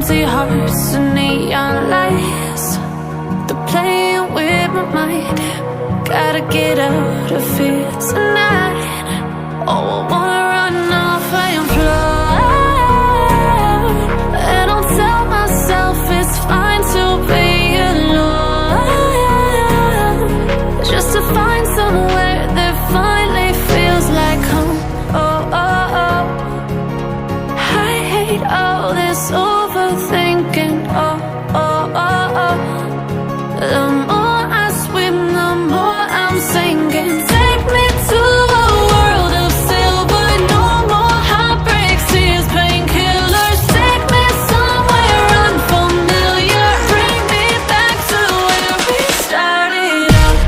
empty hearts and neon lights. They're playing with my mind. Gotta get out of here tonight. Oh, I wanna run off and fly. And I'll tell myself it's fine to be alone, just to find somewhere that finally feels like home. Oh, oh, oh. I hate all this overthinking. Oh, oh, oh, oh. The more I swim, the more I'm sinking. Take me to a world of silver. No more heartbreaks, tears, painkillers. Take me somewhere unfamiliar. Bring me back to where we started out.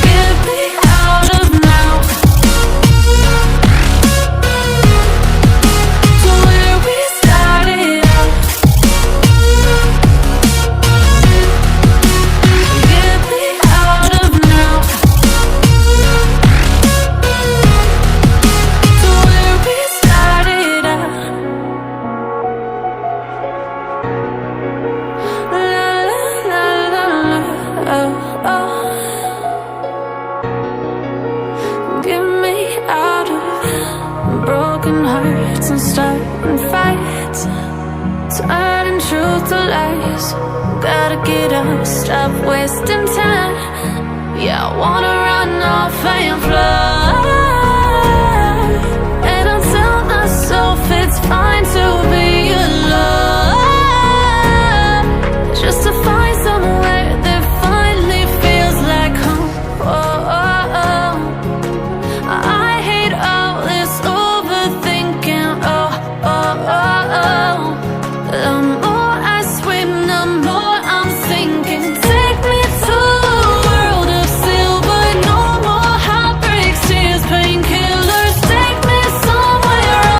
Get me out of now, to where we started out. Get me out of now, to where we started out. La la la la, oh, oh. Get me out of broken hearts and starting fights, turning truth to lies. Gotta get up, stop wasting time. Yeah, I wanna run off and fly.